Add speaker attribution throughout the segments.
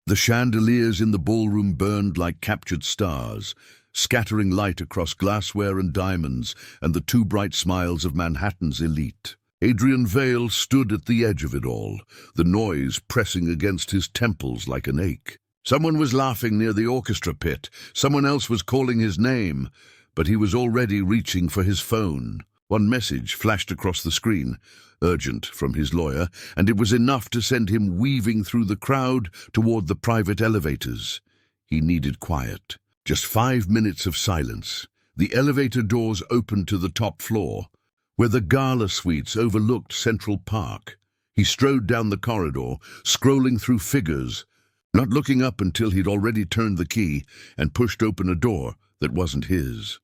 Speaker 1: The chandeliers in the ballroom burned like captured stars, scattering light across glassware and diamonds and the too bright smiles of Manhattan's elite. Adrian Vale stood at the edge of it all, the noise pressing against his temples like an ache. Someone was laughing near the orchestra pit, someone else was calling his name, but he was already reaching for his phone. One message flashed across the screen, urgent from his lawyer, and it was enough to send him weaving through the crowd toward the private elevators. He needed quiet. Just 5 minutes of silence. The elevator doors opened to the top floor, where the gala suites overlooked Central Park. He strode down the corridor, scrolling through figures, not looking up until he'd already turned the key and pushed open a door that wasn't his.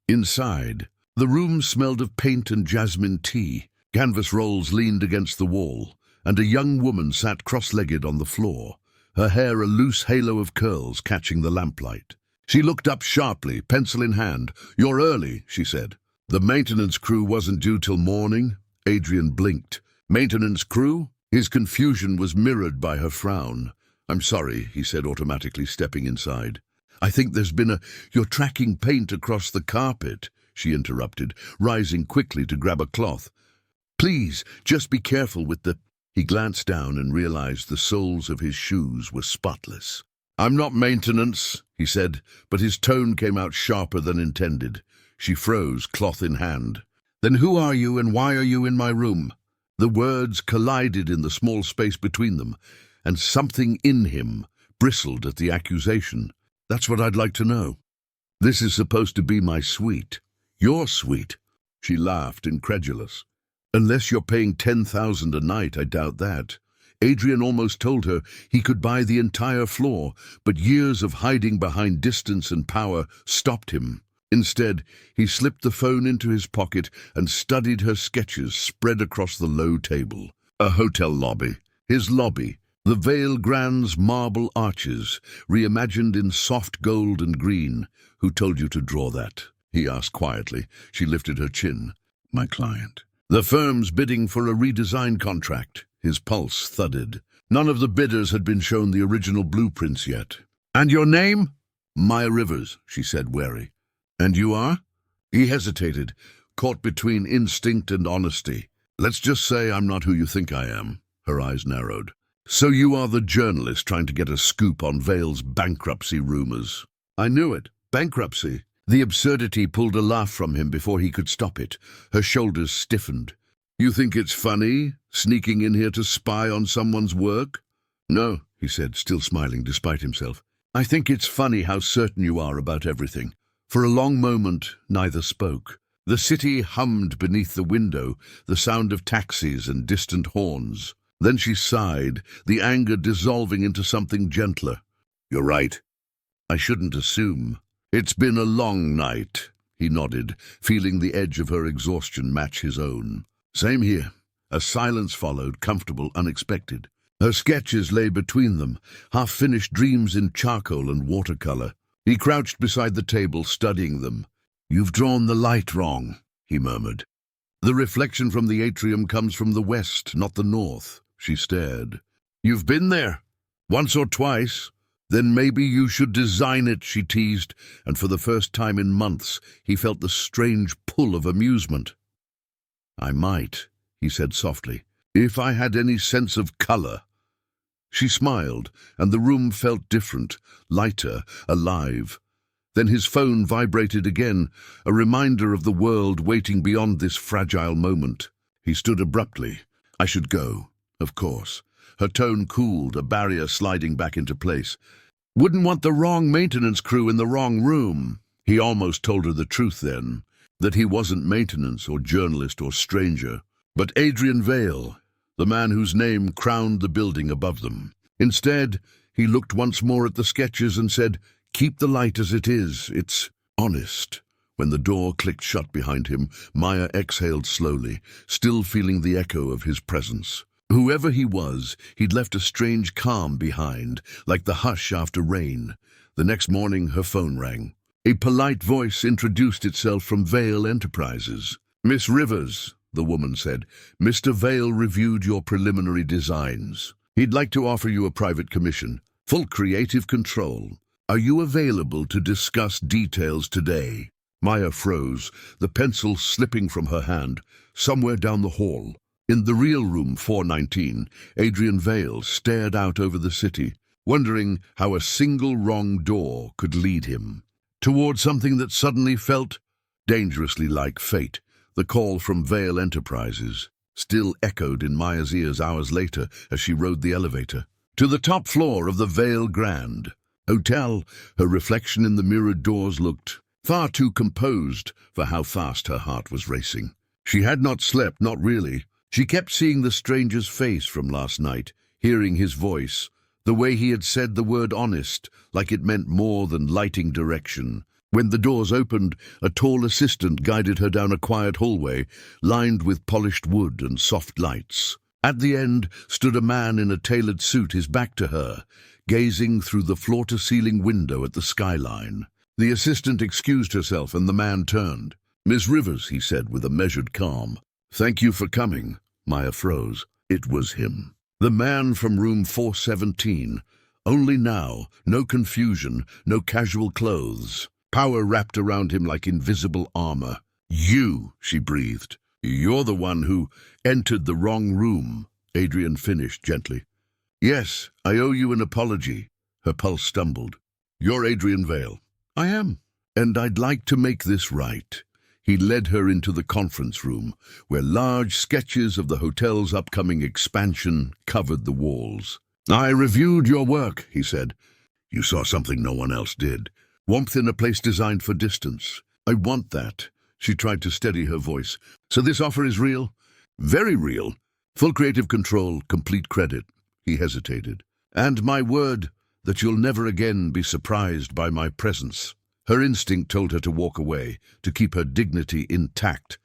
Speaker 1: Inside, the room smelled of paint and jasmine tea. Canvas rolls leaned against the wall, and a young woman sat cross-legged on the floor, her hair a loose halo of curls catching the lamplight. She looked up sharply, pencil in hand. "You're early," she said. "The maintenance crew wasn't due till morning." Adrian blinked. "Maintenance crew?" His confusion was mirrored by her frown. "I'm sorry," he said, automatically stepping inside. "I think there's been You're tracking paint across the carpet," she interrupted, rising quickly to grab a cloth. "Please, just be careful with the—" He glanced down and realized the soles of his shoes were spotless. "I'm not maintenance," he said, but his tone came out sharper than intended. She froze, cloth in hand. "Then who are you and why are you in my room?" The words collided in the small space between them, and something in him bristled at the accusation. "That's what I'd like to know. This is supposed to be my suite." "Your suite?" She laughed, incredulous. "Unless you're paying $10,000 a night, I doubt that." Adrian almost told her he could buy the entire floor, but years of hiding behind distance and power stopped him. Instead, he slipped the phone into his pocket and studied her sketches spread across the low table. A hotel lobby. His lobby. The Vale Grand's marble arches, reimagined in soft gold and green. "Who told you to draw that?" he asked quietly. She lifted her chin. "My client." "The firm's bidding for a redesign contract." His pulse thudded. None of the bidders had been shown the original blueprints yet. "And your name?" "Maya Rivers," she said, wary. "And you are?" He hesitated, caught between instinct and honesty. "Let's just say I'm not who you think I am." Her eyes narrowed. "So you are the journalist trying to get a scoop on Vale's bankruptcy rumors." "I knew it. Bankruptcy." The absurdity pulled a laugh from him before he could stop it. Her shoulders stiffened. "You think it's funny, sneaking in here to spy on someone's work?" "No," he said, still smiling despite himself. "I think it's funny how certain you are about everything." For a long moment, neither spoke. The city hummed beneath the window, the sound of taxis and distant horns. Then she sighed, the anger dissolving into something gentler. "You're right. I shouldn't assume. It's been a long night." He nodded, feeling the edge of her exhaustion match his own. "Same here." A silence followed, comfortable, unexpected. Her sketches lay between them, half-finished dreams in charcoal and watercolor. He crouched beside the table, studying them. "You've drawn the light wrong," he murmured. "The reflection from the atrium comes from the west, not the north." She stared. "You've been there? Once or twice? Then maybe you should design it," she teased, and for the first time in months he felt the strange pull of amusement. "I might," he said softly, "if I had any sense of color." She smiled, and the room felt different, lighter, alive. Then his phone vibrated again, a reminder of the world waiting beyond this fragile moment. He stood abruptly. "I should go, of course." Her tone cooled, a barrier sliding back into place. "Wouldn't want the wrong maintenance crew in the wrong room." He almost told her the truth then, that he wasn't maintenance or journalist or stranger, but Adrian Vale, the man whose name crowned the building above them. Instead, he looked once more at the sketches and said, "Keep the light as it is. It's honest." When the door clicked shut behind him, Maya exhaled slowly, still feeling the echo of his presence. Whoever he was, he'd left a strange calm behind, like the hush after rain. The next morning, her phone rang. A polite voice introduced itself from Vale Enterprises. "Miss Rivers," the woman said, "Mr. Vale reviewed your preliminary designs. He'd like to offer you a private commission. Full creative control. Are you available to discuss details today? Maya froze, the pencil slipping from her hand, somewhere down the hall. In the real room 419, Adrian Vale stared out over the city, wondering how a single wrong door could lead him toward something that suddenly felt dangerously like fate. The call from Vale Enterprises still echoed in Maya's ears hours later as she rode the elevator to the top floor of the Vale Grand Hotel. Her reflection in the mirrored doors looked far too composed for how fast her heart was racing. She had not slept, not really. She kept seeing the stranger's face from last night, hearing his voice, the way he had said the word honest, like it meant more than lighting direction. When the doors opened, a tall assistant guided her down a quiet hallway, lined with polished wood and soft lights. At the end stood a man in a tailored suit, his back to her, gazing through the floor-to-ceiling window at the skyline. The assistant excused herself, and the man turned. "Miss Rivers," he said with a measured calm. "Thank you for coming." Maya froze. It was him. The man from room 417. Only now, no confusion, no casual clothes. Power wrapped around him like invisible armor. "You," she breathed. "You're the one who entered the wrong room," Adrian finished gently. "Yes, I owe you an apology." Her pulse stumbled. "You're Adrian Vale." "I am. And I'd like to make this right." He led her into the conference room, where large sketches of the hotel's upcoming expansion covered the walls. "I reviewed your work," he said. "You saw something no one else did. Warmth in a place designed for distance. I want that." She tried to steady her voice. "So this offer is real?" "Very real. Full creative control, complete credit." He hesitated. "And my word that you'll never again be surprised by my presence." Her instinct told her to walk away, to keep her dignity intact.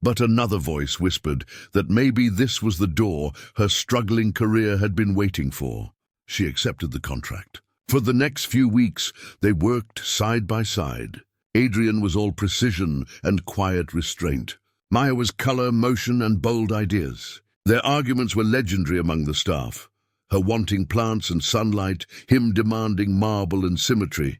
Speaker 1: But another voice whispered that maybe this was the door her struggling career had been waiting for. She accepted the contract. For the next few weeks, they worked side by side. Adrian was all precision and quiet restraint. Maya was color, motion, and bold ideas. Their arguments were legendary among the staff. Her wanting plants and sunlight, him demanding marble and symmetry.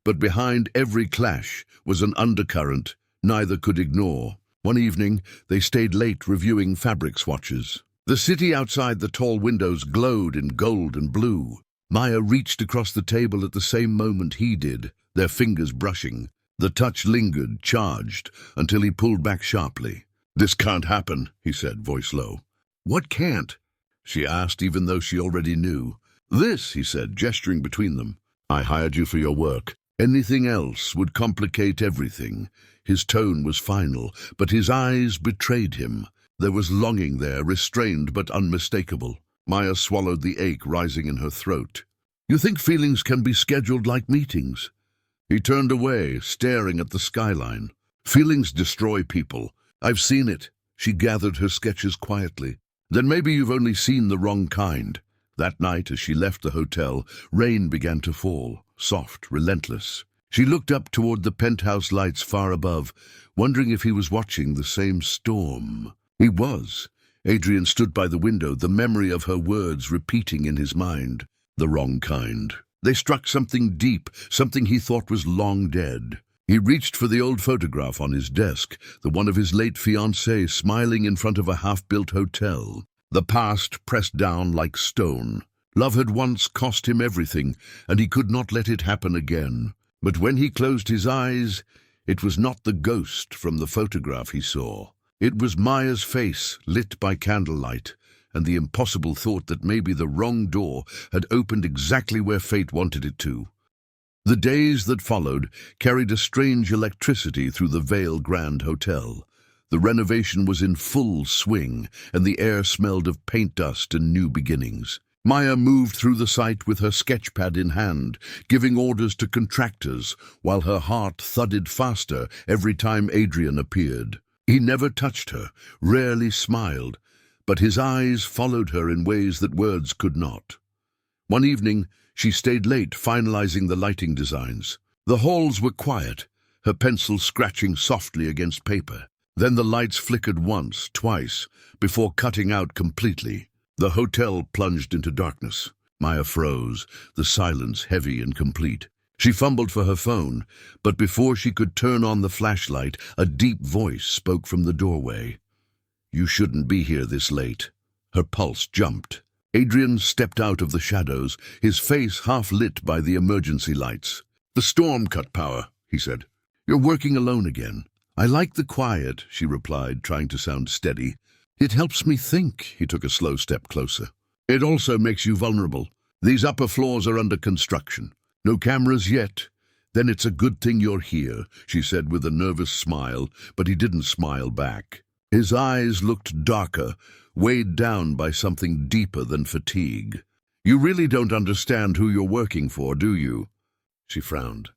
Speaker 1: But behind every clash was an undercurrent neither could ignore. One evening, they stayed late reviewing fabric swatches. The city outside the tall windows glowed in gold and blue. Maya reached across the table at the same moment he did, their fingers brushing. The touch lingered, charged, until he pulled back sharply. "This can't happen," he said, voice low. "What can't?" she asked, even though she already knew. "This," he said, gesturing between them. "I hired you for your work. Anything else would complicate everything." His tone was final, but his eyes betrayed him. There was longing there, restrained but unmistakable. Maya swallowed the ache rising in her throat. "You think feelings can be scheduled like meetings?" He turned away, staring at the skyline. "Feelings destroy people. I've seen it." She gathered her sketches quietly. "Then maybe you've only seen the wrong kind." That night, as she left the hotel, rain began to fall, soft, relentless. She looked up toward the penthouse lights far above, wondering if he was watching the same storm. He was. Adrian stood by the window, the memory of her words repeating in his mind. The wrong kind. They struck something deep, something he thought was long dead. He reached for the old photograph on his desk, the one of his late fiancée smiling in front of a half-built hotel. The past pressed down like stone. Love had once cost him everything, and he could not let it happen again. But when he closed his eyes, it was not the ghost from the photograph he saw. It was Maya's face, lit by candlelight, and the impossible thought that maybe the wrong door had opened exactly where fate wanted it to. The days that followed carried a strange electricity through the Vale Grand Hotel. The renovation was in full swing, and the air smelled of paint dust and new beginnings. Maya moved through the site with her sketchpad in hand, giving orders to contractors, while her heart thudded faster every time Adrian appeared. He never touched her, rarely smiled, but his eyes followed her in ways that words could not. One evening, she stayed late finalizing the lighting designs. The halls were quiet, her pencil scratching softly against paper. Then the lights flickered once, twice, before cutting out completely. The hotel plunged into darkness. Maya froze, the silence heavy and complete. She fumbled for her phone, but before she could turn on the flashlight, a deep voice spoke from the doorway. "You shouldn't be here this late." Her pulse jumped. Adrian stepped out of the shadows, his face half lit by the emergency lights. "The storm cut power," he said. "You're working alone again." "I like the quiet," she replied, trying to sound steady. "It helps me think." He took a slow step closer. "It also makes you vulnerable. These upper floors are under construction. No cameras yet." "Then it's a good thing you're here," she said with a nervous smile, but he didn't smile back. His eyes looked darker, weighed down by something deeper than fatigue. "You really don't understand who you're working for, do you?" She frowned.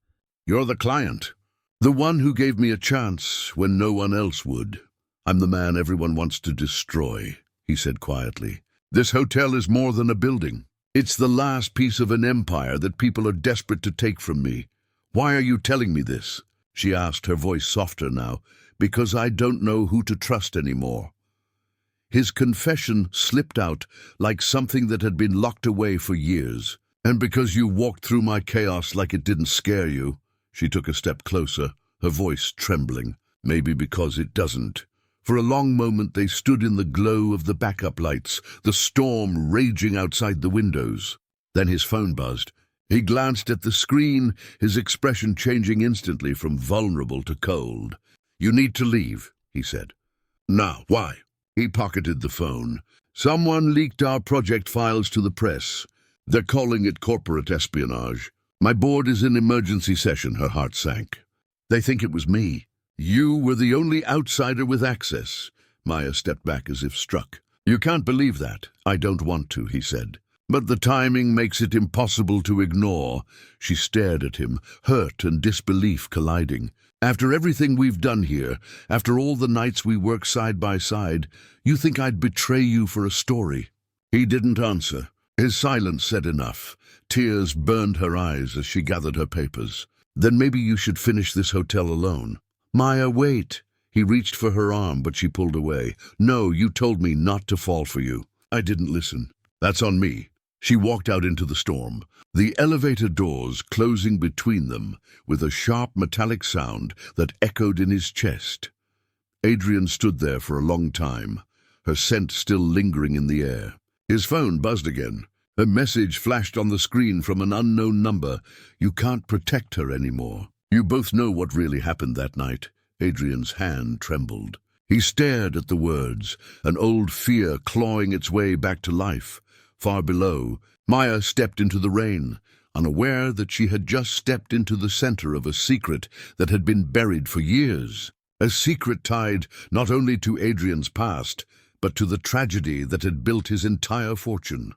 Speaker 1: "You're the client. The one who gave me a chance when no one else would. I'm the man everyone wants to destroy," he said quietly. "This hotel is more than a building. It's the last piece of an empire that people are desperate to take from me. Why are you telling me this?" she asked, her voice softer now. "Because I don't know who to trust anymore." His confession slipped out like something that had been locked away for years. "And because you walked through my chaos like it didn't scare you." She took a step closer, her voice trembling. "Maybe because it doesn't." For a long moment they stood in the glow of the backup lights, the storm raging outside the windows. Then his phone buzzed. He glanced at the screen, his expression changing instantly from vulnerable to cold. "You need to leave," he said. "Now, why?" He pocketed the phone. "Someone leaked our project files to the press. They're calling it corporate espionage. My board is in emergency session." Her heart sank. "They think it was me. You were the only outsider with access." Maya stepped back as if struck. "You can't believe that." "I don't want to," he said. "But the timing makes it impossible to ignore." She stared at him, hurt and disbelief colliding. "After everything we've done here, after all the nights we work side by side, you think I'd betray you for a story?" He didn't answer. His silence said enough. Tears burned her eyes as she gathered her papers. "Then maybe you should finish this hotel alone." "Maya, wait." He reached for her arm, but she pulled away. "No, you told me not to fall for you." "I didn't listen." "That's on me." She walked out into the storm, the elevator doors closing between them with a sharp metallic sound that echoed in his chest. Adrian stood there for a long time, her scent still lingering in the air. His phone buzzed again. A message flashed on the screen from an unknown number. "You can't protect her anymore." "You both know what really happened that night." Adrian's hand trembled. He stared at the words, an old fear clawing its way back to life. Far below, Maya stepped into the rain, unaware that she had just stepped into the center of a secret that had been buried for years. A secret tied not only to Adrian's past, but to the tragedy that had built his entire fortune.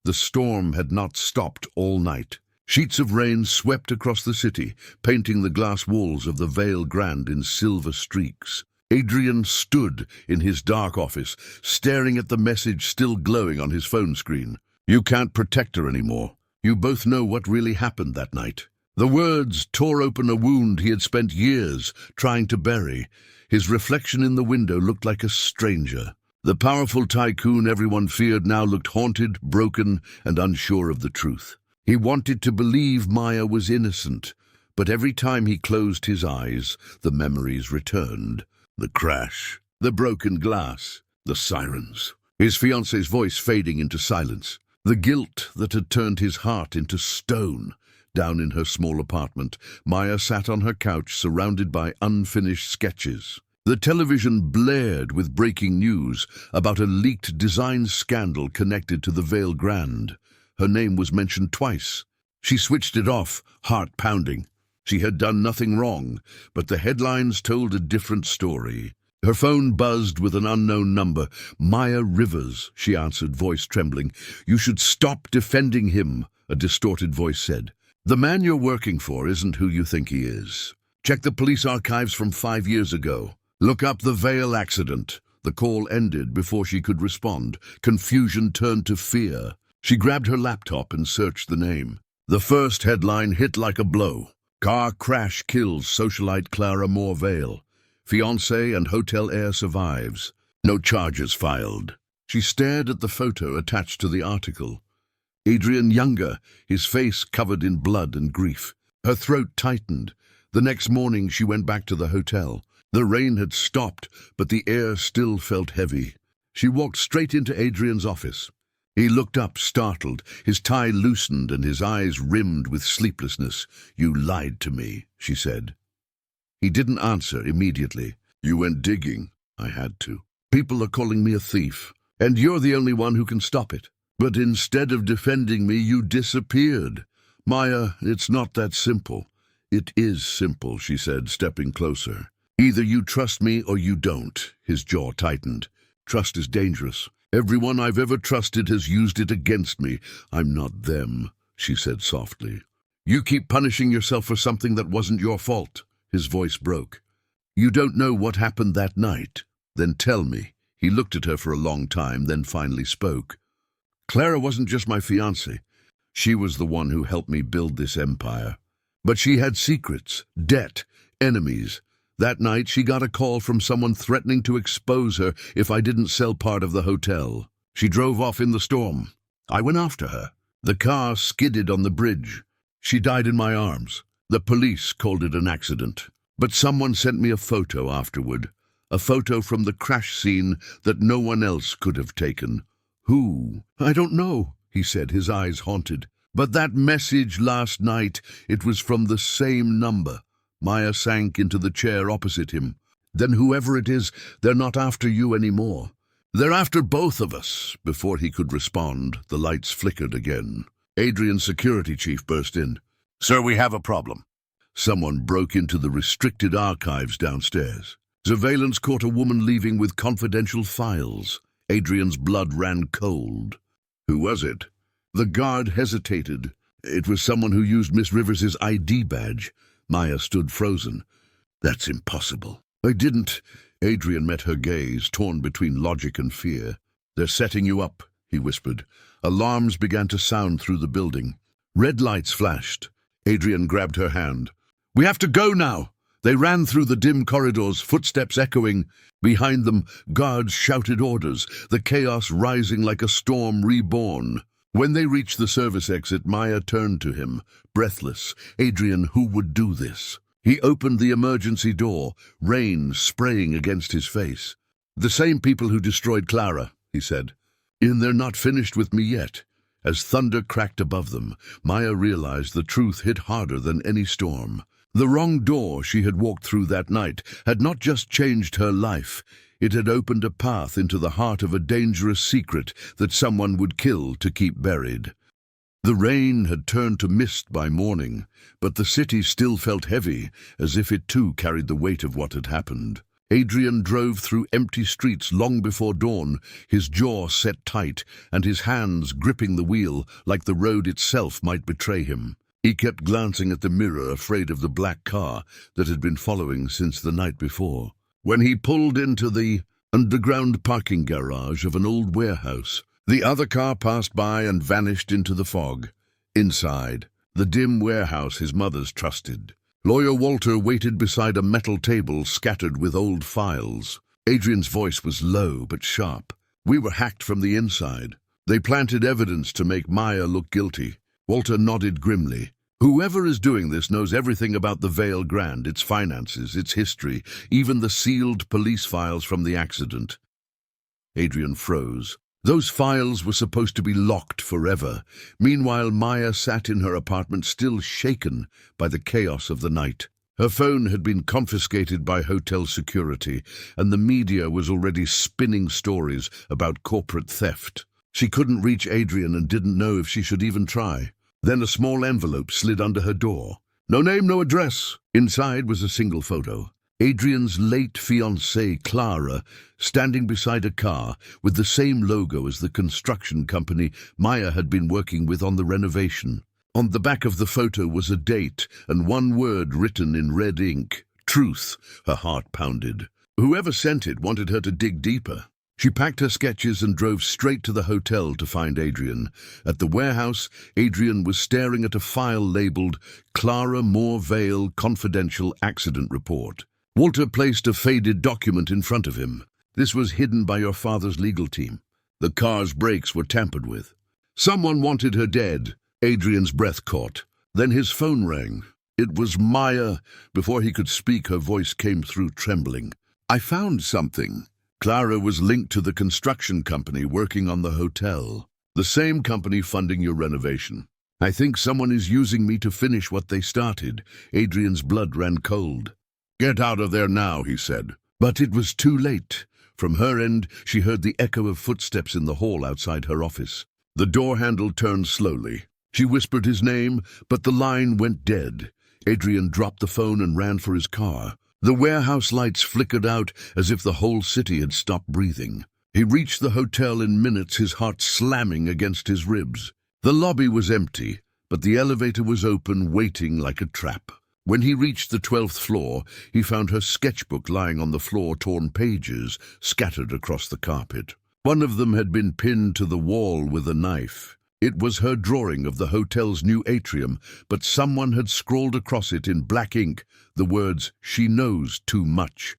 Speaker 1: The storm had not stopped all night. Sheets of rain swept across the city, painting the glass walls of the Vale Grand in silver streaks. Adrian stood in his dark office, staring at the message still glowing on his phone screen. "You can't protect her anymore. You both know what really happened that night." The words tore open a wound he had spent years trying to bury. His reflection in the window looked like a stranger. The powerful tycoon everyone feared now looked haunted, broken, and unsure of the truth. He wanted to believe Maya was innocent, but every time he closed his eyes, the memories returned. The crash, the broken glass, the sirens. His fiancée's voice fading into silence. The guilt that had turned his heart into stone. Down in her small apartment, Maya sat on her couch surrounded by unfinished sketches. The television blared with breaking news about a leaked design scandal connected to the Vale Grand. Her name was mentioned twice. She switched it off, heart pounding. She had done nothing wrong, but the headlines told a different story. Her phone buzzed with an unknown number. "Maya Rivers," she answered, voice trembling. "You should stop defending him," a distorted voice said. "The man you're working for isn't who you think he is. Check the police archives from 5 years ago. Look up the Vale accident." The call ended before she could respond. Confusion turned to fear. She grabbed her laptop and searched the name. The first headline hit like a blow. "Car crash kills socialite Clara Moore Vale. Fiancé and hotel heir survives. No charges filed." She stared at the photo attached to the article. Adrian younger, his face covered in blood and grief. Her throat tightened. The next morning she went back to the hotel. The rain had stopped, but the air still felt heavy. She walked straight into Adrian's office. He looked up, startled, his tie loosened and his eyes rimmed with sleeplessness. "You lied to me," she said. He didn't answer immediately. "You went digging." "I had to. People are calling me a thief, and you're the only one who can stop it. But instead of defending me, you disappeared. Maya, it's not that simple." "It is simple," she said, stepping closer. "Either you trust me or you don't." His jaw tightened. "Trust is dangerous. Everyone I've ever trusted has used it against me. I'm not them," she said softly. "You keep punishing yourself for something that wasn't your fault." His voice broke. "You don't know what happened that night? Then tell me." He looked at her for a long time, then finally spoke. "Clara wasn't just my fiancée. She was the one who helped me build this empire. But she had secrets, debt, enemies. That night she got a call from someone threatening to expose her if I didn't sell part of the hotel. She drove off in the storm. I went after her. The car skidded on the bridge. She died in my arms. The police called it an accident. But someone sent me a photo afterward. A photo from the crash scene that no one else could have taken." "Who?" "I don't know," he said, his eyes haunted. "But that message last night, it was from the same number." Maya sank into the chair opposite him. "Then whoever it is, they're not after you anymore. They're after both of us." Before he could respond, the lights flickered again. Adrian's security chief burst in. "Sir, we have a problem." Someone broke into the restricted archives downstairs. Surveillance caught a woman leaving with confidential files. Adrian's blood ran cold. "Who was it?" The guard hesitated. "It was someone who used Miss Rivers's ID badge." Maya stood frozen. "That's impossible." "I didn't." Adrian met her gaze, torn between logic and fear. "They're setting you up," he whispered. Alarms began to sound through the building. Red lights flashed. Adrian grabbed her hand. "We have to go now." They ran through the dim corridors, footsteps echoing. Behind them, guards shouted orders, the chaos rising like a storm reborn. When they reached the service exit, Maya turned to him, breathless. "Adrian, who would do this?" He opened the emergency door, rain spraying against his face. "The same people who destroyed Clara," he said. "And they're not finished with me yet." As thunder cracked above them, Maya realized the truth hit harder than any storm. The wrong door she had walked through that night had not just changed her life, it had opened a path into the heart of a dangerous secret that someone would kill to keep buried. The rain had turned to mist by morning, but the city still felt heavy, as if it too carried the weight of what had happened. Adrian drove through empty streets long before dawn, his jaw set tight and his hands gripping the wheel like the road itself might betray him. He kept glancing at the mirror, afraid of the black car that had been following since the night before. When he pulled into the underground parking garage of an old warehouse, the other car passed by and vanished into the fog. Inside, the dim warehouse his mother's trusted. Lawyer Walter waited beside a metal table scattered with old files. Adrian's voice was low but sharp. "We were hacked from the inside. They planted evidence to make Maya look guilty." Walter nodded grimly. "Whoever is doing this knows everything about the Vale Grand, its finances, its history, even the sealed police files from the accident." Adrian froze. Those files were supposed to be locked forever. Meanwhile, Maya sat in her apartment, still shaken by the chaos of the night. Her phone had been confiscated by hotel security, and the media was already spinning stories about corporate theft. She couldn't reach Adrian and didn't know if she should even try. Then a small envelope slid under her door. No name, no address. Inside was a single photo. Adrian's late fiancée, Clara, standing beside a car with the same logo as the construction company Maya had been working with on the renovation. On the back of the photo was a date and one word written in red ink: truth. Her heart pounded. Whoever sent it wanted her to dig deeper. She packed her sketches and drove straight to the hotel to find Adrian. At the warehouse, Adrian was staring at a file labeled Clara Moore Vale Confidential Accident Report. Walter placed a faded document in front of him. "This was hidden by your father's legal team. The car's brakes were tampered with." Someone wanted her dead. Adrian's breath caught. Then his phone rang. It was Maya. Before he could speak, her voice came through trembling. "I found something." Clara was linked to the construction company working on the hotel. "The same company funding your renovation. I think someone is using me to finish what they started." Adrian's blood ran cold. "Get out of there now," he said. But it was too late. From her end, she heard the echo of footsteps in the hall outside her office. The door handle turned slowly. She whispered his name, but the line went dead. Adrian dropped the phone and ran for his car. The warehouse lights flickered out as if the whole city had stopped breathing. He reached the hotel in minutes, his heart slamming against his ribs. The lobby was empty, but the elevator was open, waiting like a trap. When he reached the 12th floor, he found her sketchbook lying on the floor, torn pages scattered across the carpet. One of them had been pinned to the wall with a knife. It was her drawing of the hotel's new atrium, but someone had scrawled across it in black ink the words, "She knows too much."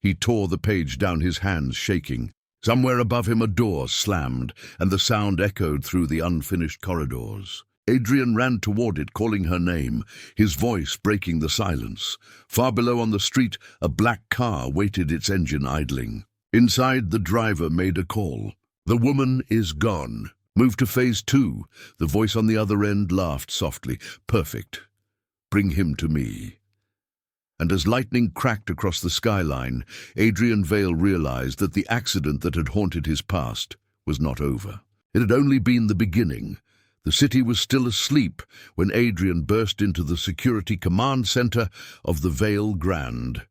Speaker 1: He tore the page down, his hands shaking. Somewhere above him a door slammed, and the sound echoed through the unfinished corridors. Adrian ran toward it, calling her name, his voice breaking the silence. Far below on the street, a black car waited, its engine idling. Inside, the driver made a call. "The woman is gone. Move to phase 2. The voice on the other end laughed softly. "Perfect. Bring him to me." And as lightning cracked across the skyline, Adrian Vale realized that the accident that had haunted his past was not over. It had only been the beginning. The city was still asleep when Adrian burst into the security command center of the Vale Grand.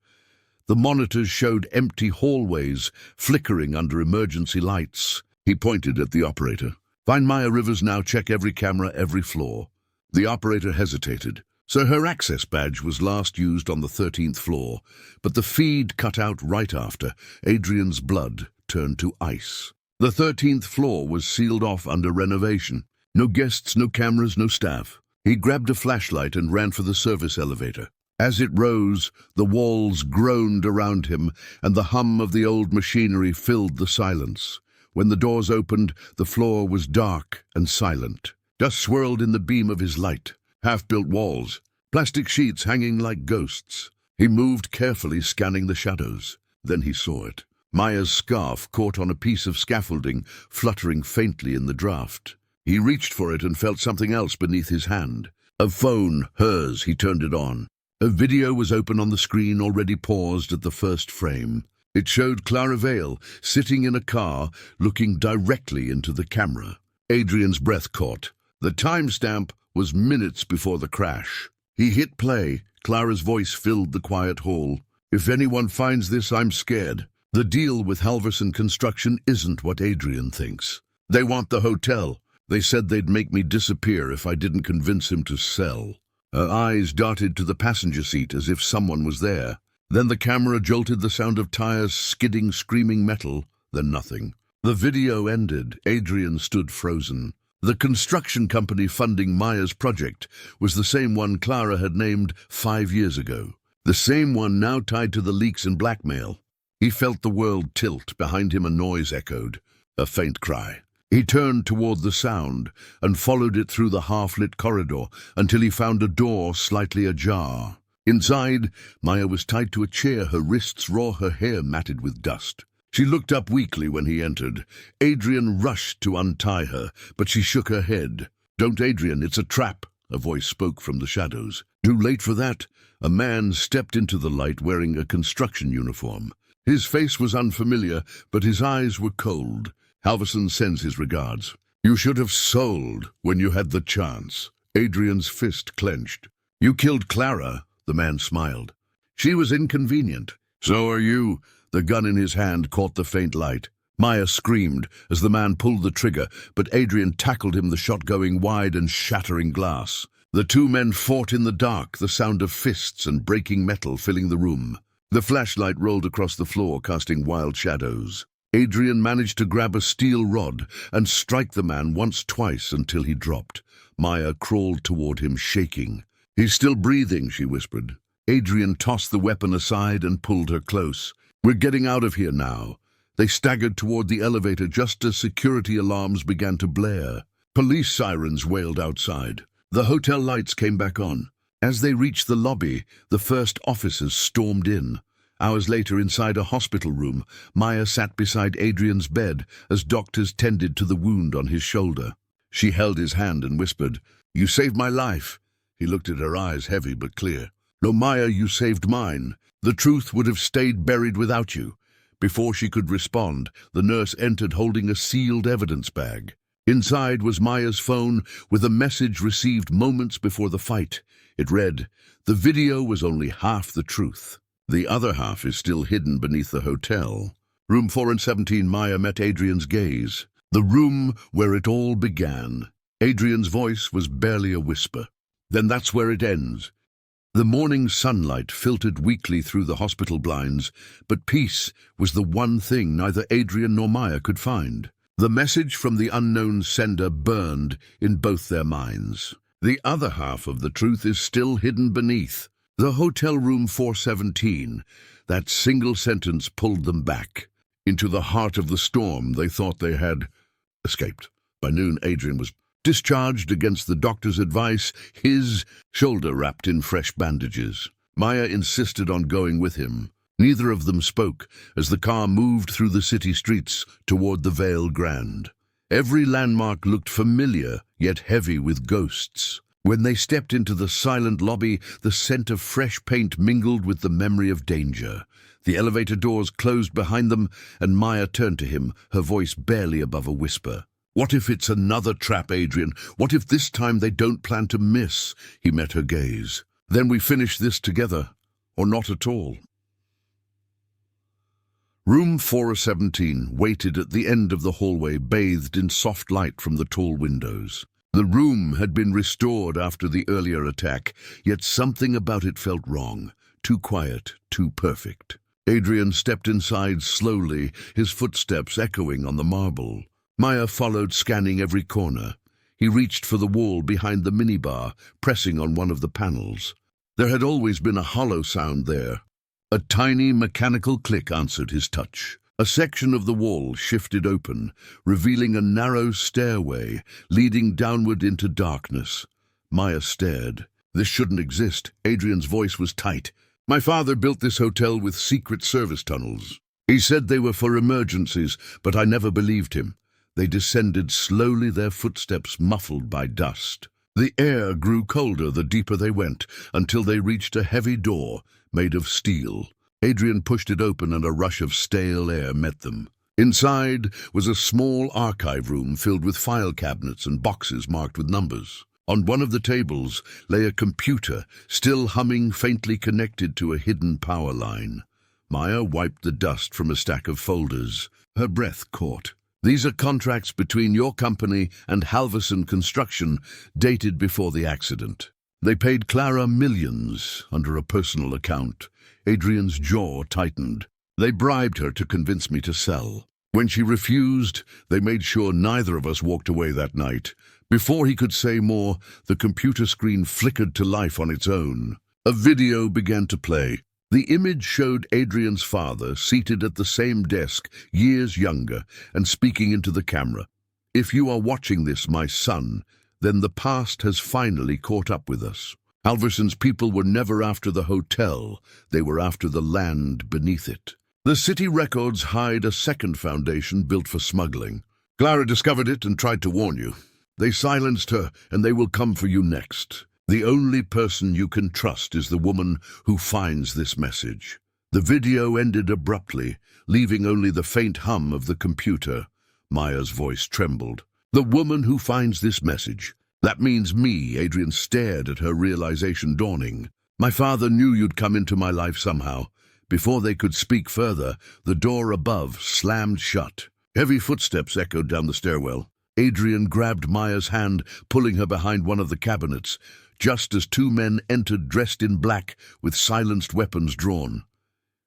Speaker 1: The monitors showed empty hallways flickering under emergency lights. He pointed at the operator. "Find Maya Rivers now. Check every camera, every floor." The operator hesitated. So her access badge was last used on the 13th floor, but the feed cut out right after. Adrian's blood turned to ice. The 13th floor was sealed off under renovation. No guests, no cameras, no staff. He grabbed a flashlight and ran for the service elevator. As it rose, the walls groaned around him, and the hum of the old machinery filled the silence. When the doors opened, the floor was dark and silent. Dust swirled in the beam of his light. Half-built walls, plastic sheets hanging like ghosts. He moved carefully, scanning the shadows. Then he saw it. Maya's scarf caught on a piece of scaffolding, fluttering faintly in the draft. He reached for it and felt something else beneath his hand. A phone, hers. He turned it on. A video was open on the screen, already paused at the first frame. It showed Clara Vale sitting in a car, looking directly into the camera. Adrian's breath caught. The timestamp was minutes before the crash. He hit play. Clara's voice filled the quiet hall. "If anyone finds this, I'm scared. The deal with Halverson Construction isn't what Adrian thinks. They want the hotel. They said they'd make me disappear if I didn't convince him to sell." Her eyes darted to the passenger seat as if someone was there. Then the camera jolted, the sound of tires skidding, screaming metal, then nothing. The video ended. Adrian stood frozen. The construction company funding Maya's project was the same one Clara had named 5 years ago. The same one now tied to the leaks and blackmail. He felt the world tilt. Behind him a noise echoed, a faint cry. He turned toward the sound and followed it through the half-lit corridor until he found a door slightly ajar. Inside, Maya was tied to a chair, her wrists raw, her hair matted with dust. She looked up weakly when he entered. Adrian rushed to untie her, but she shook her head. "Don't, Adrian, it's a trap," a voice spoke from the shadows. Too late for that. A man stepped into the light wearing a construction uniform. His face was unfamiliar, but his eyes were cold. "Halverson sends his regards. You should have sold when you had the chance." Adrian's fist clenched. "You killed Clara," the man smiled. "She was inconvenient." "So are you." The gun in his hand caught the faint light. Maya screamed as the man pulled the trigger, but Adrian tackled him, the shot going wide and shattering glass. The two men fought in the dark, the sound of fists and breaking metal filling the room. The flashlight rolled across the floor, casting wild shadows. Adrian managed to grab a steel rod and strike the man once, twice, until he dropped. Maya crawled toward him, shaking. "He's still breathing," she whispered. Adrian tossed the weapon aside and pulled her close. "We're getting out of here now." They staggered toward the elevator just as security alarms began to blare. Police sirens wailed outside. The hotel lights came back on. As they reached the lobby, the first officers stormed in. Hours later, inside a hospital room, Maya sat beside Adrian's bed as doctors tended to the wound on his shoulder. She held his hand and whispered, "You saved my life." He looked at her eyes, heavy but clear. "No, Maya, you saved mine. The truth would have stayed buried without you." Before she could respond, the nurse entered holding a sealed evidence bag. Inside was Maya's phone with a message received moments before the fight. It read, "The video was only half the truth. The other half is still hidden beneath the hotel." Room 417, Maya met Adrian's gaze. The room where it all began. Adrian's voice was barely a whisper. "Then that's where it ends." The morning sunlight filtered weakly through the hospital blinds, but peace was the one thing neither Adrian nor Maya could find. The message from the unknown sender burned in both their minds. The other half of the truth is still hidden beneath. The hotel room 417, that single sentence pulled them back. Into the heart of the storm they thought they had escaped. By noon, Adrian was discharged against the doctor's advice, his shoulder wrapped in fresh bandages. Maya insisted on going with him. Neither of them spoke as the car moved through the city streets toward the Vale Grand. Every landmark looked familiar, yet heavy with ghosts. When they stepped into the silent lobby, the scent of fresh paint mingled with the memory of danger. The elevator doors closed behind them, and Maya turned to him, her voice barely above a whisper. "What if it's another trap, Adrian? What if this time they don't plan to miss?" He met her gaze. "Then we finish this together, or not at all." Room 417 waited at the end of the hallway, bathed in soft light from the tall windows. The room had been restored after the earlier attack, yet something about it felt wrong. Too quiet, too perfect. Adrian stepped inside slowly, his footsteps echoing on the marble. Maya followed, scanning every corner. He reached for the wall behind the minibar, pressing on one of the panels. There had always been a hollow sound there. A tiny mechanical click answered his touch. A section of the wall shifted open, revealing a narrow stairway leading downward into darkness. Maya stared. This shouldn't exist. Adrian's voice was tight. "My father built this hotel with secret service tunnels. He said they were for emergencies, but I never believed him." They descended slowly, their footsteps muffled by dust. The air grew colder the deeper they went, until they reached a heavy door made of steel. Adrian pushed it open and a rush of stale air met them. Inside was a small archive room filled with file cabinets and boxes marked with numbers. On one of the tables lay a computer, still humming, faintly connected to a hidden power line. Maya wiped the dust from a stack of folders. Her breath caught. "These are contracts between your company and Halverson Construction, dated before the accident. They paid Clara millions under a personal account." Adrian's jaw tightened. "They bribed her to convince me to sell. When she refused, they made sure neither of us walked away that night." Before he could say more, the computer screen flickered to life on its own. A video began to play. The image showed Adrian's father seated at the same desk, years younger, and speaking into the camera. "If you are watching this, my son, then the past has finally caught up with us. Halverson's people were never after the hotel, they were after the land beneath it. The city records hide a second foundation built for smuggling. Clara discovered it and tried to warn you. They silenced her, and they will come for you next. The only person you can trust is the woman who finds this message." The video ended abruptly, leaving only the faint hum of the computer. Maya's voice trembled. "The woman who finds this message. That means me." Adrian stared at her realization dawning. "My father knew you'd come into my life somehow." Before they could speak further, the door above slammed shut. Heavy footsteps echoed down the stairwell. Adrian grabbed Maya's hand, pulling her behind one of the cabinets, just as two men entered dressed in black with silenced weapons drawn.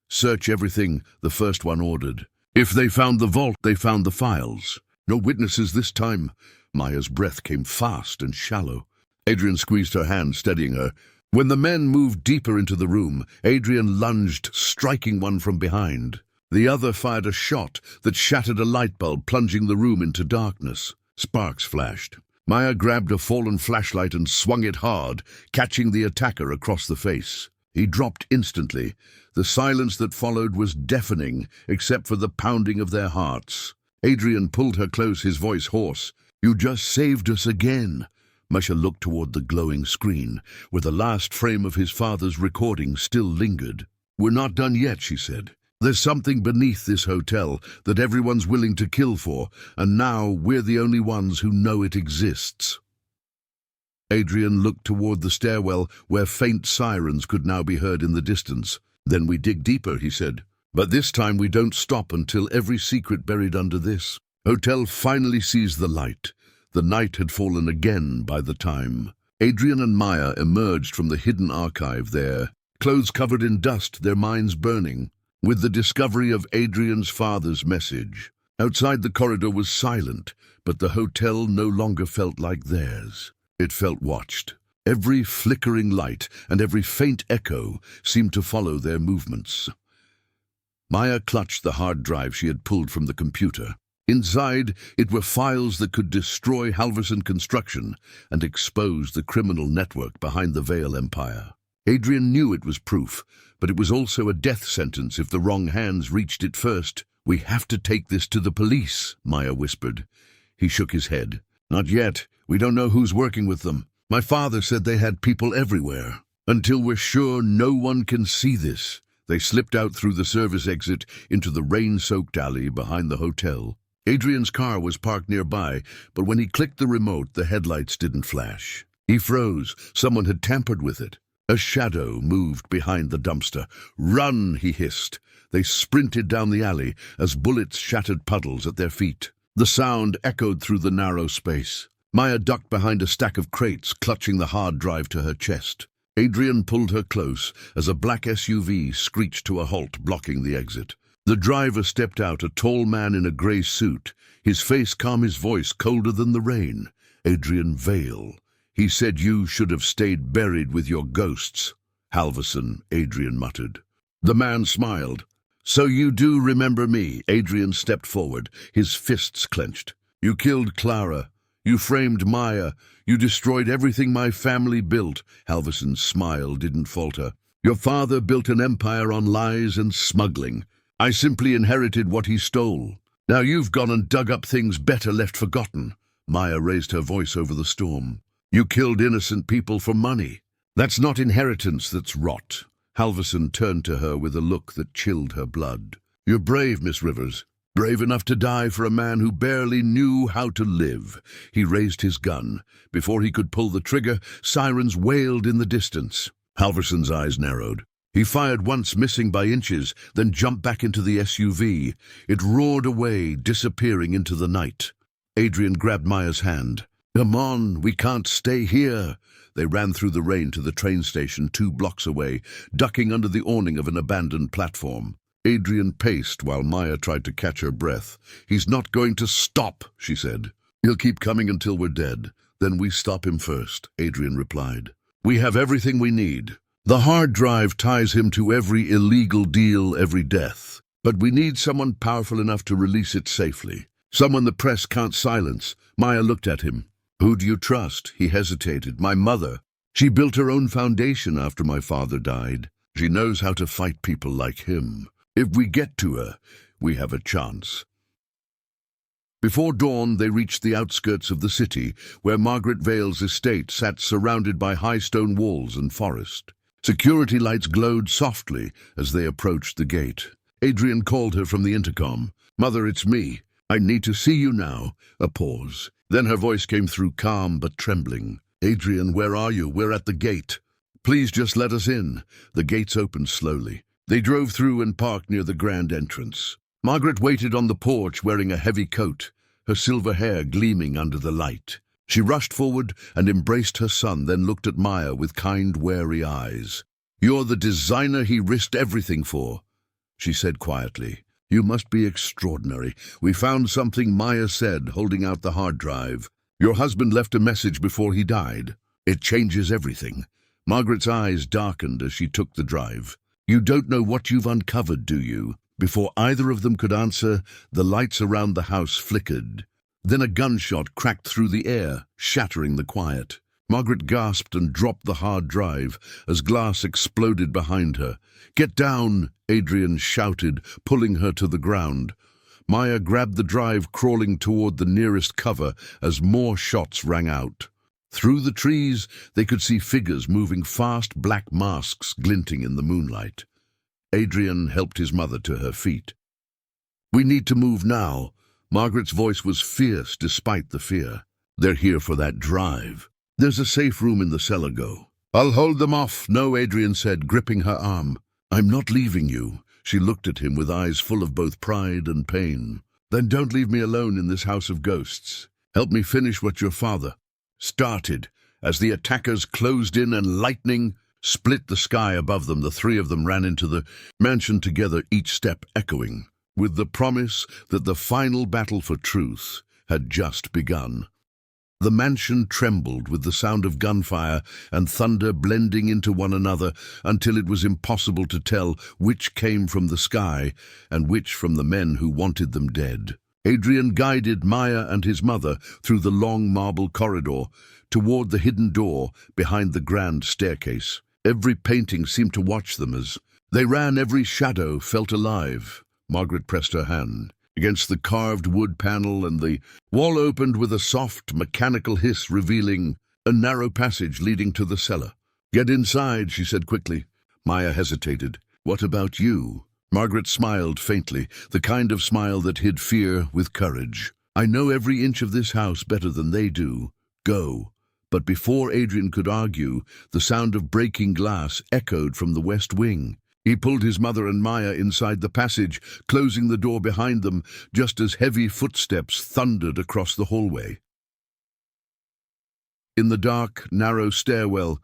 Speaker 1: "Search everything," the first one ordered. "If they found the vault, they found the files. No witnesses this time." Maya's breath came fast and shallow. Adrian squeezed her hand, steadying her. When the men moved deeper into the room, Adrian lunged, striking one from behind. The other fired a shot that shattered a light bulb, plunging the room into darkness. Sparks flashed. Maya grabbed a fallen flashlight and swung it hard, catching the attacker across the face. He dropped instantly. The silence that followed was deafening, except for the pounding of their hearts. Adrian pulled her close, his voice hoarse. "You just saved us again." Masha looked toward the glowing screen, where the last frame of his father's recording still lingered. "We're not done yet," she said. "There's something beneath this hotel that everyone's willing to kill for, and now we're the only ones who know it exists." Adrian looked toward the stairwell, where faint sirens could now be heard in the distance. "Then we dig deeper," he said. "But this time we don't stop until every secret buried under this hotel finally sees the light." The night had fallen again by the time. Adrian and Maya emerged from the hidden archive there, clothes covered in dust, their minds burning, with the discovery of Adrian's father's message. Outside the corridor was silent, but the hotel no longer felt like theirs. It felt watched. Every flickering light and every faint echo seemed to follow their movements. Maya clutched the hard drive she had pulled from the computer. Inside, it were files that could destroy Halverson Construction and expose the criminal network behind the Vale Empire. Adrian knew it was proof, but it was also a death sentence if the wrong hands reached it first. "We have to take this to the police," Maya whispered. He shook his head. "Not yet. We don't know who's working with them. My father said they had people everywhere. Until we're sure no one can see this." They slipped out through the service exit into the rain-soaked alley behind the hotel. Adrian's car was parked nearby, but when he clicked the remote, the headlights didn't flash. He froze. Someone had tampered with it. A shadow moved behind the dumpster. "Run!" he hissed. They sprinted down the alley as bullets shattered puddles at their feet. The sound echoed through the narrow space. Maya ducked behind a stack of crates, clutching the hard drive to her chest. Adrian pulled her close as a black SUV screeched to a halt, blocking the exit. The driver stepped out, a tall man in a grey suit, his face calm, his voice colder than the rain. "Adrian Vale. He said you should have stayed buried with your ghosts." "Halverson," Adrian muttered. The man smiled. "So you do remember me?" Adrian stepped forward, his fists clenched. "You killed Clara. You framed Maya. You destroyed everything my family built." Halverson's smile didn't falter. "Your father built an empire on lies and smuggling. I simply inherited what he stole. Now you've gone and dug up things better left forgotten." Maya raised her voice over the storm. "You killed innocent people for money. That's not inheritance, that's rot." Halverson turned to her with a look that chilled her blood. "You're brave, Miss Rivers. Brave enough to die for a man who barely knew how to live." He raised his gun. Before he could pull the trigger, sirens wailed in the distance. Halverson's eyes narrowed. He fired once, missing by inches, then jumped back into the SUV. It roared away, disappearing into the night. Adrian grabbed Maya's hand. "Come on, we can't stay here." They ran through the rain to the train station 2 blocks away, ducking under the awning of an abandoned platform. Adrian paced while Maya tried to catch her breath. "He's not going to stop," she said. "He'll keep coming until we're dead. Then we stop him first," Adrian replied. "We have everything we need. The hard drive ties him to every illegal deal, every death. But we need someone powerful enough to release it safely. Someone the press can't silence." Maya looked at him. "Who do you trust?" He hesitated. "My mother. She built her own foundation after my father died. She knows how to fight people like him. If we get to her, we have a chance." Before dawn, they reached the outskirts of the city, where Margaret Vale's estate sat surrounded by high stone walls and forest. Security lights glowed softly as they approached the gate. Adrian called her from the intercom. "Mother, it's me. I need to see you now." A pause. Then her voice came through, calm but trembling. "Adrian, where are you? We're at the gate. Please just let us in." The gates opened slowly. They drove through and parked near the grand entrance. Margaret waited on the porch wearing a heavy coat, her silver hair gleaming under the light. She rushed forward and embraced her son, then looked at Maya with kind, wary eyes. "You're the designer he risked everything for," she said quietly. "You must be extraordinary. We found something," Maya said, holding out the hard drive. "Your husband left a message before he died. It changes everything." Margaret's eyes darkened as she took the drive. "You don't know what you've uncovered, do you?" Before either of them could answer, the lights around the house flickered. Then a gunshot cracked through the air, shattering the quiet. Margaret gasped and dropped the hard drive as glass exploded behind her. "Get down!" Adrian shouted, pulling her to the ground. Maya grabbed the drive, crawling toward the nearest cover as more shots rang out. Through the trees, they could see figures moving fast, black masks glinting in the moonlight. Adrian helped his mother to her feet. "We need to move now." Margaret's voice was fierce despite the fear. "They're here for that drive. There's a safe room in the cellar. Go." "I'll hold them off." "No," Adrian said, gripping her arm. "I'm not leaving you." She looked at him with eyes full of both pride and pain. "Then don't leave me alone in this house of ghosts. Help me finish what your father started." As the attackers closed in and lightning split the sky above them, the three of them ran into the mansion together, each step echoing with the promise that the final battle for truth had just begun. The mansion trembled with the sound of gunfire and thunder blending into one another until it was impossible to tell which came from the sky and which from the men who wanted them dead. Adrian guided Maya and his mother through the long marble corridor toward the hidden door behind the grand staircase. Every painting seemed to watch them as they ran. Every shadow felt alive. Margaret pressed her hand against the carved wood panel, and the wall opened with a soft, mechanical hiss, revealing a narrow passage leading to the cellar. "Get inside," she said quickly. Maya hesitated. "What about you?" Margaret smiled faintly, the kind of smile that hid fear with courage. "I know every inch of this house better than they do. Go." But before Adrian could argue, the sound of breaking glass echoed from the west wing. He pulled his mother and Maya inside the passage, closing the door behind them just as heavy footsteps thundered across the hallway. In the dark, narrow stairwell,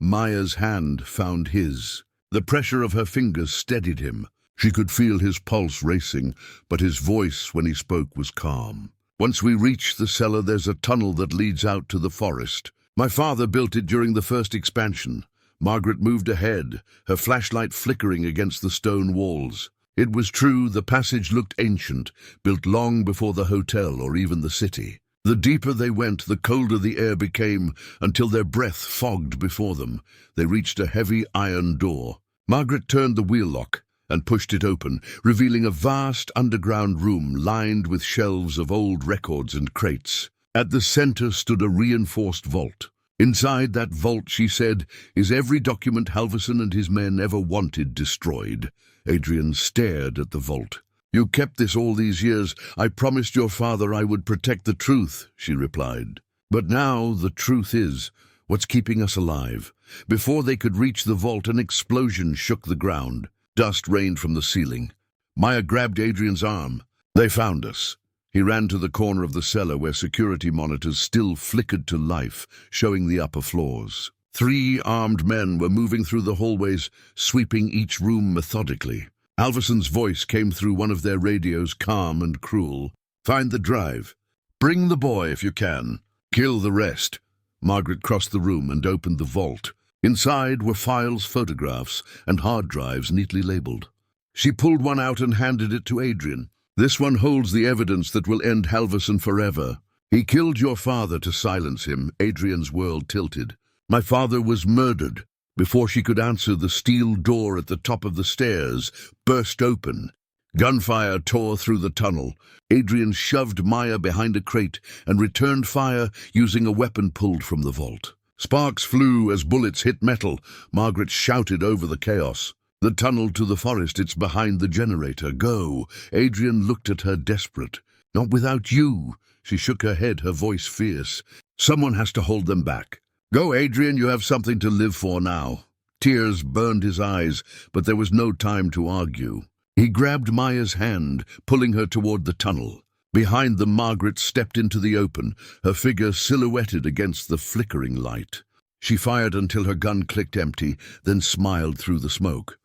Speaker 1: Maya's hand found his. The pressure of her fingers steadied him. She could feel his pulse racing, but his voice when he spoke was calm. "Once we reach the cellar, there's a tunnel that leads out to the forest. My father built it during the first expansion." Margaret moved ahead, her flashlight flickering against the stone walls. It was true, the passage looked ancient, built long before the hotel or even the city. The deeper they went, the colder the air became, until their breath fogged before them. They reached a heavy iron door. Margaret turned the wheel lock and pushed it open, revealing a vast underground room lined with shelves of old records and crates. At the center stood a reinforced vault. Inside that vault, she said, is every document Halverson and his men ever wanted destroyed. Adrian stared at the vault. "You kept this all these years. I promised your father I would protect the truth," she replied. "But now the truth is what's keeping us alive." Before they could reach the vault, an explosion shook the ground. Dust rained from the ceiling. Maya grabbed Adrian's arm. "They found us." He ran to the corner of the cellar where security monitors still flickered to life, showing the upper floors. 3 armed men were moving through the hallways, sweeping each room methodically. Halverson's voice came through one of their radios, calm and cruel. "Find the drive. Bring the boy if you can. Kill the rest." Margaret crossed the room and opened the vault. Inside were files, photographs, and hard drives neatly labeled. She pulled one out and handed it to Adrian. "This one holds the evidence that will end Halverson forever. He killed your father to silence him." Adrian's world tilted. "My father was murdered." Before she could answer, the steel door at the top of the stairs burst open. Gunfire tore through the tunnel. Adrian shoved Maya behind a crate and returned fire using a weapon pulled from the vault. Sparks flew as bullets hit metal. Margaret shouted over the chaos. "The tunnel to the forest, it's behind the generator. Go." Adrian looked at her, desperate. "Not without you." She shook her head, her voice fierce. "Someone has to hold them back." "Go, Adrian, you have something to live for now." Tears burned his eyes, but there was no time to argue. He grabbed Maya's hand, pulling her toward the tunnel. Behind them, Margaret stepped into the open, her figure silhouetted against the flickering light. She fired until her gun clicked empty, then smiled through the smoke.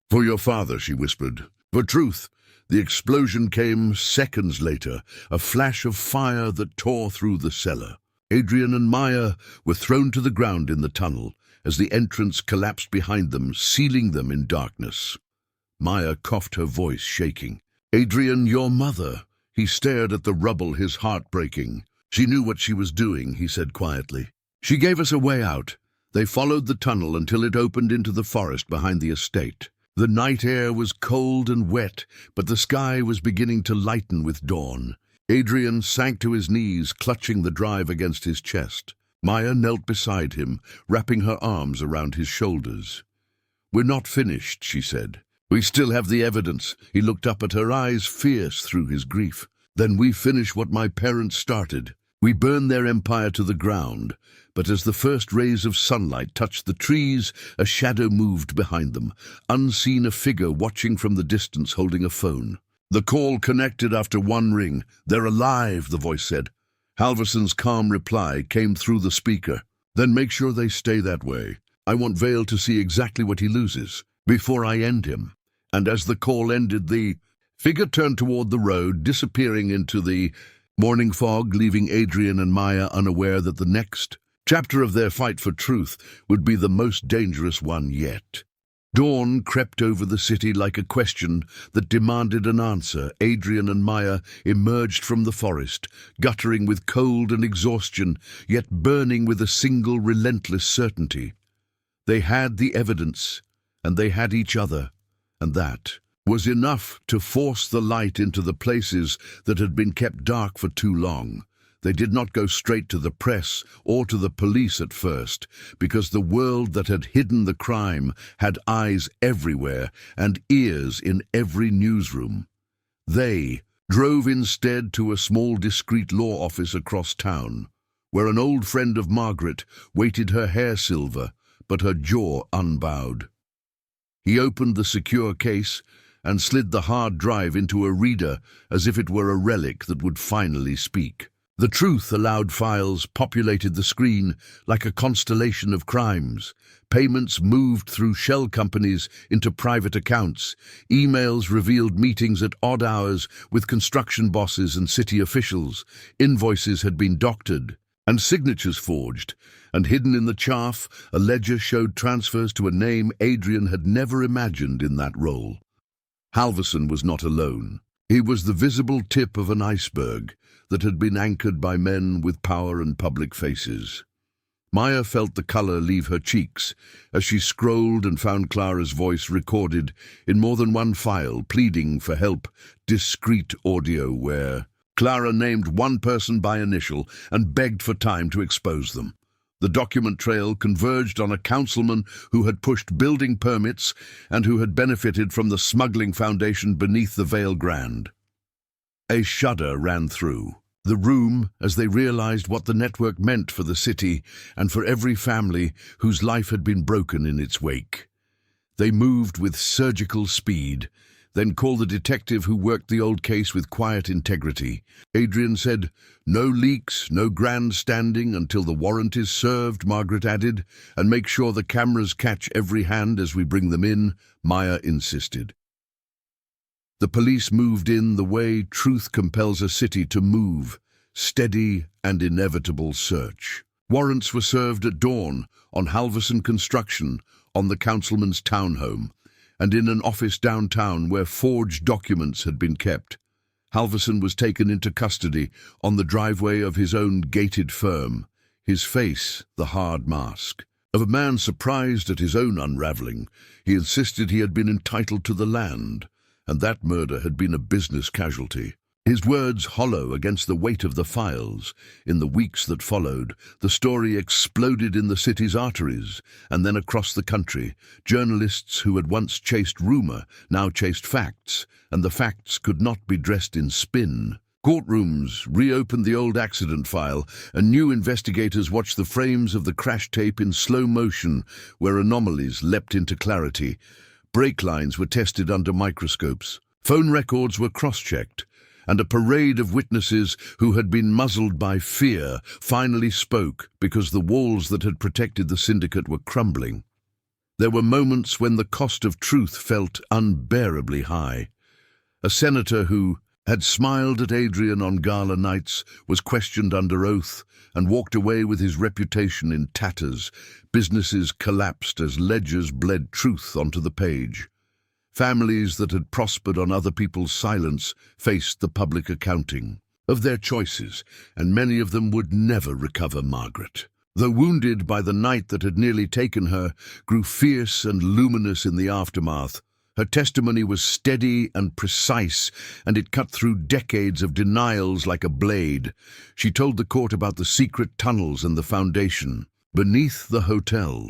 Speaker 1: "For your father," she whispered. "For truth." The explosion came seconds later, a flash of fire that tore through the cellar. Adrian and Maya were thrown to the ground in the tunnel as the entrance collapsed behind them, sealing them in darkness. Maya coughed, her voice shaking. "Adrian, your mother." He stared at the rubble, his heart breaking. "She knew what she was doing," he said quietly. "She gave us a way out." They followed the tunnel until it opened into the forest behind the estate. The night air was cold and wet, but the sky was beginning to lighten with dawn. Adrian sank to his knees, clutching the drive against his chest. Maya knelt beside him, wrapping her arms around his shoulders. "We're not finished," she said. "We still have the evidence." He looked up at her, eyes fierce through his grief. "Then we finish what my parents started. We burn their empire to the ground." But as the first rays of sunlight touched the trees, a shadow moved behind them, unseen, a figure watching from the distance holding a phone. The call connected after one ring. "They're alive," the voice said. Halverson's calm reply came through the speaker. "Then make sure they stay that way. I want Vale to see exactly what he loses, before I end him." And as the call ended, the figure turned toward the road, disappearing into the morning fog, leaving Adrian and Maya unaware that the next chapter of their fight for truth would be the most dangerous one yet. Dawn crept over the city like a question that demanded an answer. Adrian and Maya emerged from the forest, guttering with cold and exhaustion, yet burning with a single relentless certainty. They had the evidence, and they had each other, and that was enough to force the light into the places that had been kept dark for too long. They did not go straight to the press or to the police at first, because the world that had hidden the crime had eyes everywhere and ears in every newsroom. They drove instead to a small discreet law office across town, where an old friend of Margaret waited, her hair silver, but her jaw unbowed. He opened the secure case and slid the hard drive into a reader as if it were a relic that would finally speak. The truth-allowed files populated the screen like a constellation of crimes. Payments moved through shell companies into private accounts. Emails revealed meetings at odd hours with construction bosses and city officials. Invoices had been doctored and signatures forged, and hidden in the chaff, a ledger showed transfers to a name Adrian had never imagined in that role. Halverson was not alone. He was the visible tip of an iceberg that had been anchored by men with power and public faces. Maya felt the color leave her cheeks as she scrolled and found Clara's voice recorded in more than one file, pleading for help, discreet audio where Clara named one person by initial and begged for time to expose them. The document trail converged on a councilman who had pushed building permits and who had benefited from the smuggling foundation beneath the Vale Grand. A shudder ran through the room as they realized what the network meant for the city and for every family whose life had been broken in its wake. They moved with surgical speed, then called the detective who worked the old case with quiet integrity. Adrian said, "No leaks, no grandstanding until the warrant is served," Margaret added, "and make sure the cameras catch every hand as we bring them in," Maya insisted. The police moved in the way truth compels a city to move, steady and inevitable search. Warrants were served at dawn, on Halverson construction, on the councilman's townhome, and in an office downtown where forged documents had been kept. Halverson was taken into custody on the driveway of his own gated firm, his face the hard mask of a man surprised at his own unraveling. He insisted he had been entitled to the land, and that murder had been a business casualty. His words hollow against the weight of the files. In the weeks that followed, the story exploded in the city's arteries, and then across the country. Journalists who had once chased rumor now chased facts, and the facts could not be dressed in spin. Courtrooms reopened the old accident file, and new investigators watched the frames of the crash tape in slow motion, where anomalies leapt into clarity. Brake lines were tested under microscopes. Phone records were cross-checked, and a parade of witnesses who had been muzzled by fear finally spoke because the walls that had protected the syndicate were crumbling. There were moments when the cost of truth felt unbearably high. A senator who had smiled at Adrian on gala nights was questioned under oath and walked away with his reputation in tatters. Businesses collapsed as ledgers bled truth onto the page. Families that had prospered on other people's silence faced the public accounting of their choices, and many of them would never recover Margaret. Though wounded by the night that had nearly taken her, grew fierce and luminous in the aftermath. Her testimony was steady and precise, and it cut through decades of denials like a blade. She told the court about the secret tunnels and the foundation beneath the hotel,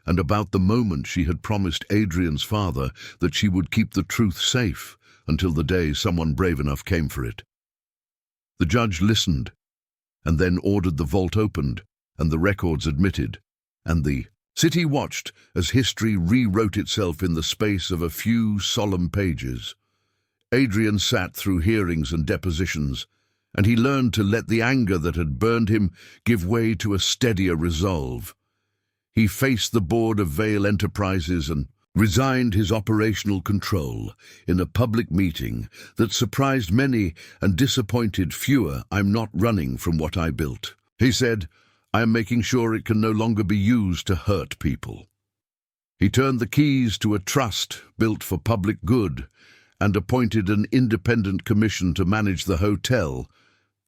Speaker 1: and about the moment she had promised Adrian's father that she would keep the truth safe until the day someone brave enough came for it. The judge listened, and then ordered the vault opened, and the records admitted, and the city watched as history rewrote itself in the space of a few solemn pages. Adrian sat through hearings and depositions, and he learned to let the anger that had burned him give way to a steadier resolve. He faced the board of Vale Enterprises and resigned his operational control in a public meeting that surprised many and disappointed fewer. "I'm not running from what I built," he said. "I am making sure it can no longer be used to hurt people." He turned the keys to a trust built for public good and appointed an independent commission to manage the hotel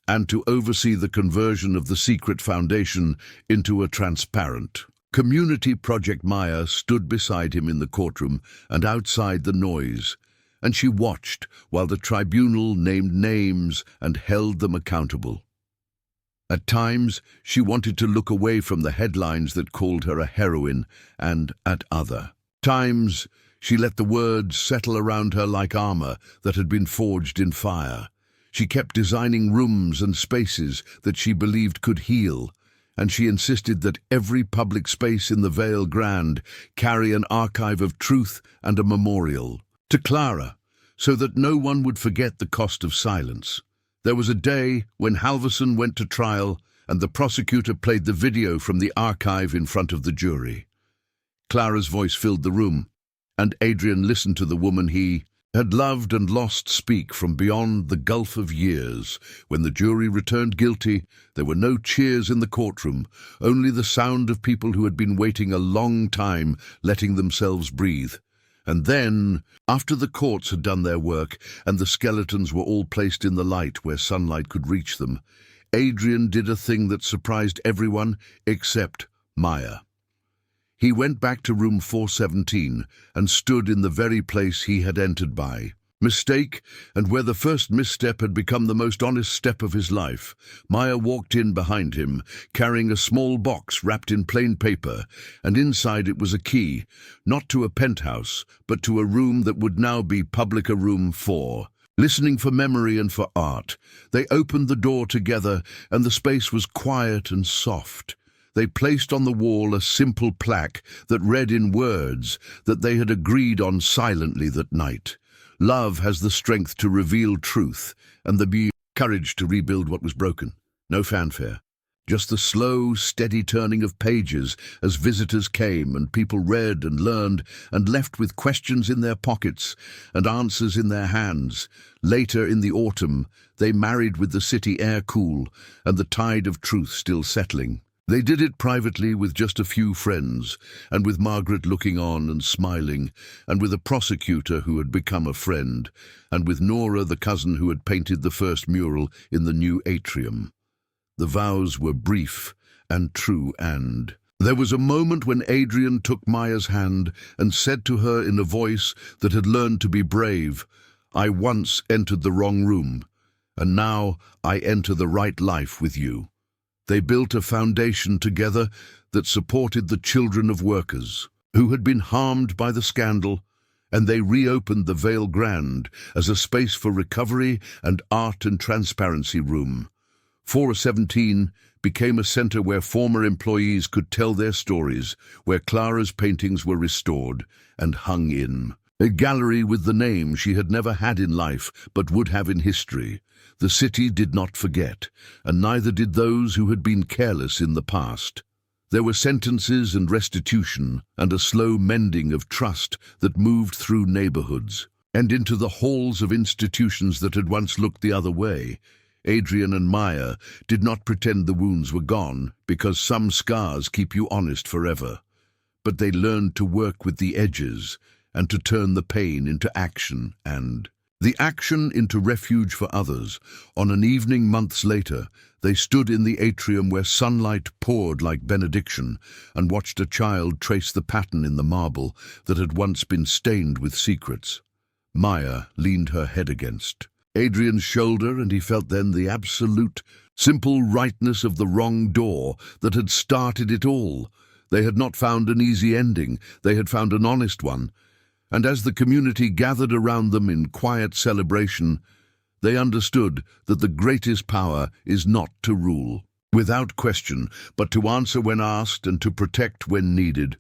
Speaker 1: and to oversee the conversion of the secret foundation into a transparent community. Project Maya stood beside him in the courtroom and outside the noise, and she watched while the tribunal named names and held them accountable. At times, she wanted to look away from the headlines that called her a heroine, and at other times, she let the words settle around her like armor that had been forged in fire. She kept designing rooms and spaces that she believed could heal, and she insisted that every public space in the Vale Grand carry an archive of truth and a memorial to Clara, so that no one would forget the cost of silence. There was a day when Halverson went to trial and the prosecutor played the video from the archive in front of the jury. Clara's voice filled the room, and Adrian listened to the woman he had loved and lost speak from beyond the gulf of years. When the jury returned guilty, there were no cheers in the courtroom, only the sound of people who had been waiting a long time, letting themselves breathe. And then, after the courts had done their work and the skeletons were all placed in the light where sunlight could reach them, Adrian did a thing that surprised everyone except Maya. He went back to room 417 and stood in the very place he had entered by mistake, and where the first misstep had become the most honest step of his life. Maya walked in behind him, carrying a small box wrapped in plain paper, and inside it was a key, not to a penthouse, but to a room that would now be Publica Room 4. Listening for memory and for art, they opened the door together, and the space was quiet and soft. They placed on the wall a simple plaque that read in words that they had agreed on silently that night. Love has the strength to reveal truth, and the courage to rebuild what was broken. No fanfare, just the slow, steady turning of pages as visitors came and people read and learned and left with questions in their pockets and answers in their hands. Later in the autumn, they married with the city air cool and the tide of truth still settling. They did it privately with just a few friends, and with Margaret looking on and smiling, and with a prosecutor who had become a friend, and with Nora, the cousin who had painted the first mural in the new atrium. The vows were brief and true, and there was a moment when Adrian took Maya's hand and said to her in a voice that had learned to be brave, "I once entered the wrong room, and now I enter the right life with you." They built a foundation together that supported the children of workers who had been harmed by the scandal, and they reopened the Vale Grand as a space for recovery and art and transparency room. 417 became a center where former employees could tell their stories, where Clara's paintings were restored and hung in a gallery with the name she had never had in life but would have in history. The city did not forget, and neither did those who had been careless in the past. There were sentences and restitution, and a slow mending of trust that moved through neighborhoods, and into the halls of institutions that had once looked the other way. Adrian and Maya did not pretend the wounds were gone, because some scars keep you honest forever. But they learned to work with the edges, and to turn the pain into action and the action into refuge for others. On an evening months later, they stood in the atrium where sunlight poured like benediction and watched a child trace the pattern in the marble that had once been stained with secrets. Maya leaned her head against Adrian's shoulder, and he felt then the absolute, simple rightness of the wrong door that had started it all. They had not found an easy ending, they had found an honest one. And as the community gathered around them in quiet celebration, they understood that the greatest power is not to rule without question, but to answer when asked and to protect when needed.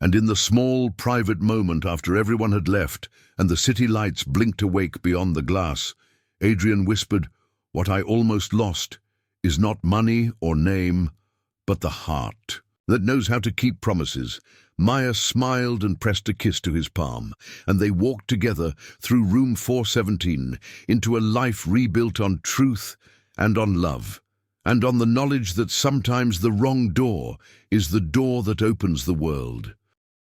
Speaker 1: And in the small, private moment after everyone had left and the city lights blinked awake beyond the glass, Adrian whispered, "What I almost lost is not money or name, but the heart that knows how to keep promises." Maya smiled and pressed a kiss to his palm, and they walked together through room 417 into a life rebuilt on truth and on love, and on the knowledge that sometimes the wrong door is the door that opens the world.